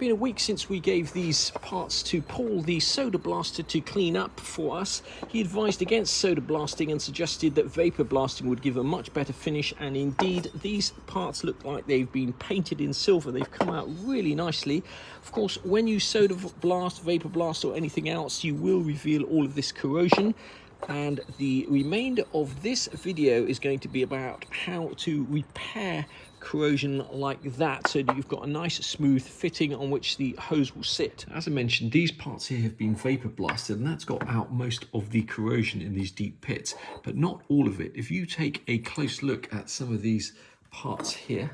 Been a week since we gave these parts to Paul, the soda blaster, to clean up for us. He advised against soda blasting and suggested that vapor blasting would give a much better finish, and indeed these parts look like they've been painted in silver. They've come out really nicely. Of course, when you soda blast, vapor blast or anything else, you will reveal all of this corrosion. And the remainder of this video is going to be about how to repair corrosion like that, so that you've got a nice smooth fitting on which the hose will sit. As I mentioned, these parts here have been vapor blasted, and that's got out most of the corrosion in these deep pits, but not all of it. If you take a close look at some of these parts here,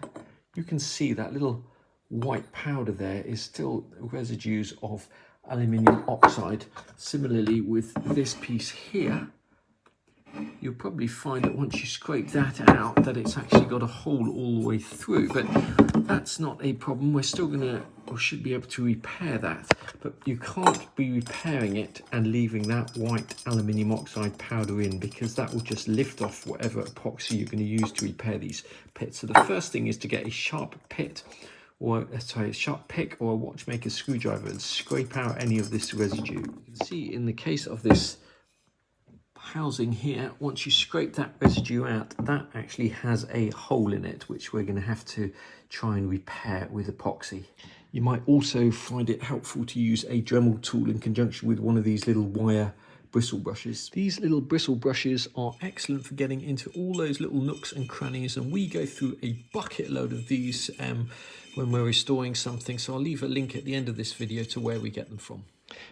you can see that little white powder there is still residues of aluminium oxide. Similarly with this piece here, you'll probably find that once you scrape that out, that it's actually got a hole all the way through, but that's not a problem. We're still gonna, or should be able to repair that, but you can't be repairing it and leaving that white aluminium oxide powder in, because that will just lift off whatever epoxy you're going to use to repair these pits. So the first thing is to get a sharp pit, or a sharp pick or a watchmaker's screwdriver, and scrape out any of this residue. You can see in the case of this housing here, once you scrape that residue out, that actually has a hole in it, which we're going to have to try and repair with epoxy. You might also find it helpful to use a Dremel tool in conjunction with one of these little wire bristle brushes. These little bristle brushes are excellent for getting into all those little nooks and crannies, and we go through a bucket load of these when we're restoring something, so I'll leave a link at the end of this video to where we get them from.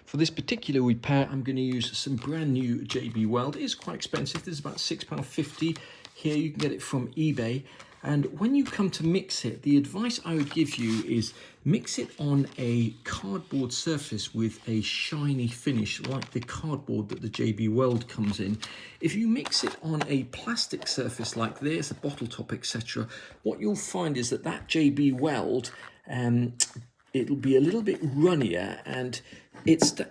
For this particular repair, I'm going to use some brand new JB Weld. It is quite expensive. This is about £6.50 here. You can get it from eBay. And when you come to mix it, the advice I would give you is mix it on a cardboard surface with a shiny finish, like the cardboard that the JB Weld comes in. If you mix it on a plastic surface like this, a bottle top, etc., what you'll find is that JB Weld, it'll be a little bit runnier, and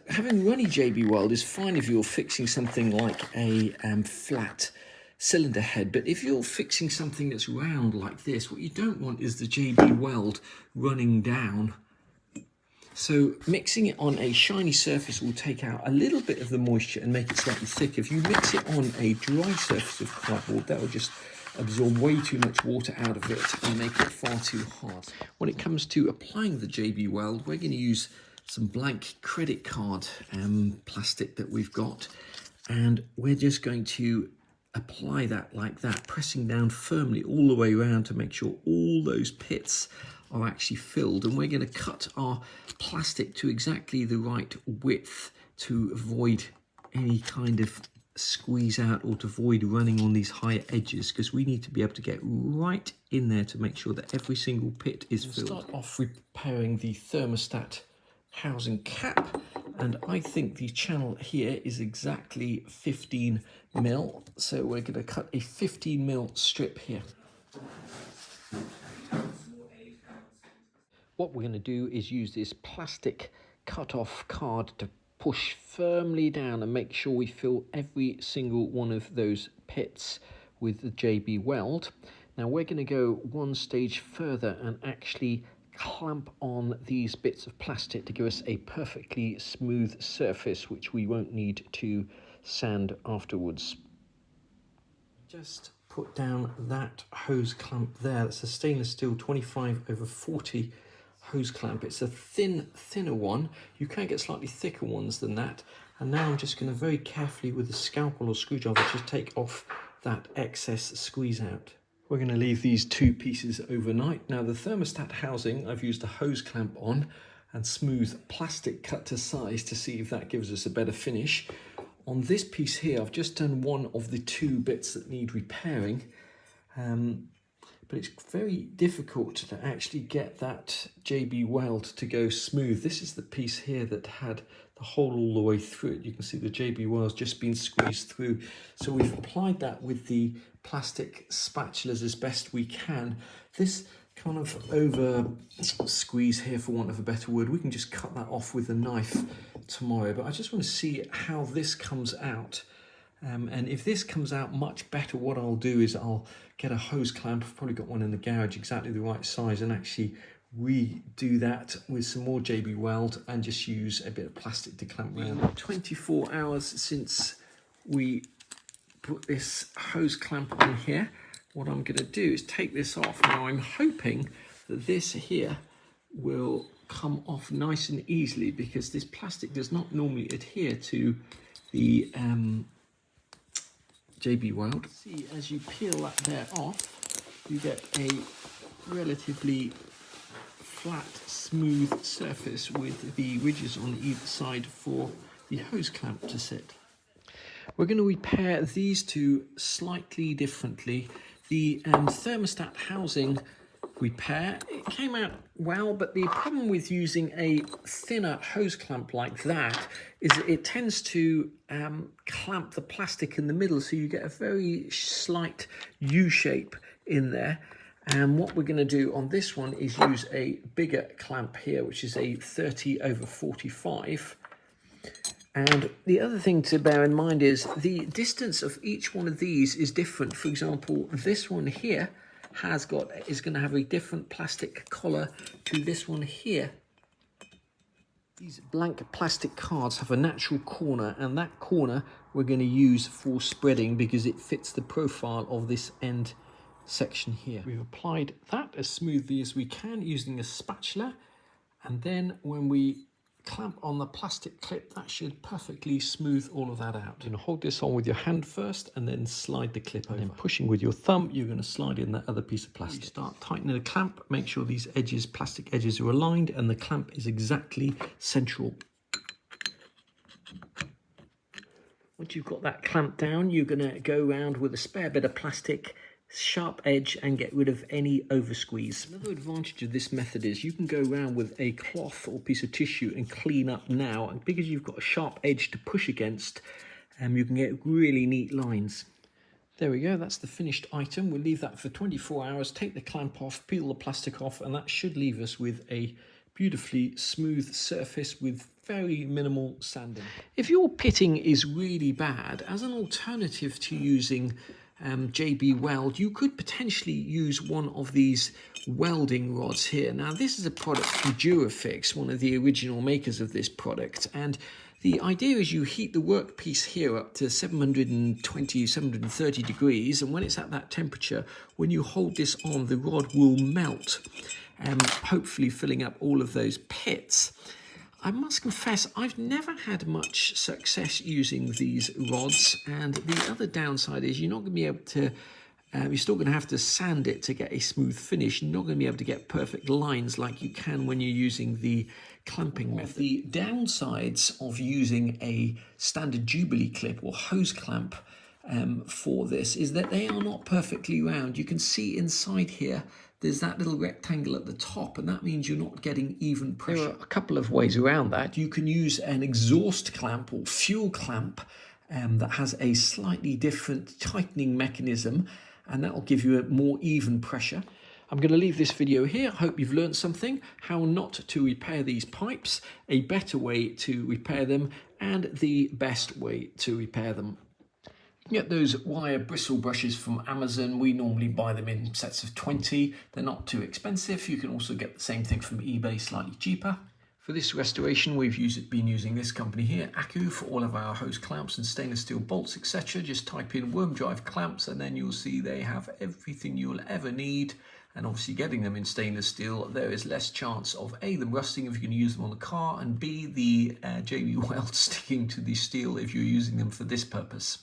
having runny JB Weld is fine if you're fixing something like a flat cylinder head, but if you're fixing something that's round like this, what you don't want is the JB Weld running down. So mixing it on a shiny surface will take out a little bit of the moisture and make it slightly thicker. If you mix it on a dry surface of cardboard, that will just absorb way too much water out of it and make it far too hard. When it comes to applying the JB Weld, we're going to use some blank credit card plastic that we've got, and we're just going to apply that like that, pressing down firmly all the way around to make sure all those pits are actually filled. And we're going to cut our plastic to exactly the right width to avoid any kind of squeeze out, or to avoid running on these higher edges, because we need to be able to get right in there to make sure that every single pit is filled. Start off repairing the thermostat housing cap, and I think the channel here is exactly 15 mil, so we're going to cut a 15 mil strip here. What we're going to do is use this plastic cut-off card to push firmly down and make sure we fill every single one of those pits with the JB Weld. Now we're going to go one stage further and actually clamp on these bits of plastic to give us a perfectly smooth surface, which we won't need to sand afterwards. Just put down that hose clamp there. That's a stainless steel 25/40 hose clamp. It's a thinner one. You can get slightly thicker ones than that. And now I'm just going to very carefully with a scalpel or screwdriver just take off that excess squeeze out. We're going to leave these two pieces overnight. Now the thermostat housing, I've used a hose clamp on and smooth plastic cut to size to see if that gives us a better finish. On this piece here, I've just done one of the two bits that need repairing, but it's very difficult to actually get that JB Weld to go smooth. This is the piece here that had the hole all the way through it. You can see the JB Weld's just been squeezed through. So we've applied that with the plastic spatulas as best we can. This kind of over squeeze here, for want of a better word, we can just cut that off with a knife tomorrow, but I just want to see how this comes out. And if this comes out much better, what I'll do is I'll get a hose clamp. I've probably got one in the garage exactly the right size, and actually redo that with some more JB Weld and just use a bit of plastic to clamp around. 24 hours since we put this hose clamp on here. What I'm going to do is take this off. Now I'm hoping that this here will come off nice and easily, because this plastic does not normally adhere to the JB Weld. See, as you peel that there off, you get a relatively flat, smooth surface with the ridges on either side for the hose clamp to sit. We're going to repair these two slightly differently. The thermostat housing repair, it came out well, but the problem with using a thinner hose clamp like that is that it tends to clamp the plastic in the middle, so you get a very slight U shape in there. And what we're going to do on this one is use a bigger clamp here, which is a 30/45. And the other thing to bear in mind is the distance of each one of these is different. For example, this one here is going to have a different plastic collar to this one here. These blank plastic cards have a natural corner, and that corner we're going to use for spreading because it fits the profile of this end section here. We've applied that as smoothly as we can using a spatula, and then when we clamp on the plastic clip, that should perfectly smooth all of that out. You're going to hold this on with your hand first and then slide the clip over. And then pushing with your thumb, you're going to slide in that other piece of plastic. You start tightening the clamp, make sure these edges, plastic edges, are aligned and the clamp is exactly central. Once you've got that clamp down, you're going to go around with a spare bit of plastic, sharp edge, and get rid of any over squeeze. Another advantage of this method is you can go around with a cloth or piece of tissue and clean up now, and because you've got a sharp edge to push against, you can get really neat lines. There we go, that's the finished item. We'll leave that for 24 hours, take the clamp off, peel the plastic off, and that should leave us with a beautifully smooth surface with very minimal sanding. If your pitting is really bad, as an alternative to using JB Weld, you could potentially use one of these welding rods here. Now this is a product from Durafix, one of the original makers of this product, and the idea is you heat the workpiece here up to 720, 730 degrees, and when it's at that temperature, when you hold this on, the rod will melt, hopefully filling up all of those pits. I must confess, I've never had much success using these rods, and the other downside is you're not going to be able to, you're still going to have to sand it to get a smooth finish. You're not going to be able to get perfect lines like you can when you're using the clamping method. The downsides of using a standard Jubilee clip or hose clamp for this is that they are not perfectly round. You can see inside here, there's that little rectangle at the top, and that means you're not getting even pressure. There are a couple of ways around that. You can use an exhaust clamp or fuel clamp that has a slightly different tightening mechanism, and that will give you a more even pressure. I'm going to leave this video here. I hope you've learned something, how not to repair these pipes, a better way to repair them, and the best way to repair them. You can get those wire bristle brushes from Amazon. We normally buy them in sets of 20. They're not too expensive. You can also get the same thing from eBay, slightly cheaper. For this restoration, we've been using this company here, Accu, for all of our hose clamps and stainless steel bolts, etc. Just type in worm drive clamps and then you'll see they have everything you'll ever need. And obviously getting them in stainless steel, there is less chance of A, them rusting if you can use them on the car, and B, the JB Weld sticking to the steel if you're using them for this purpose.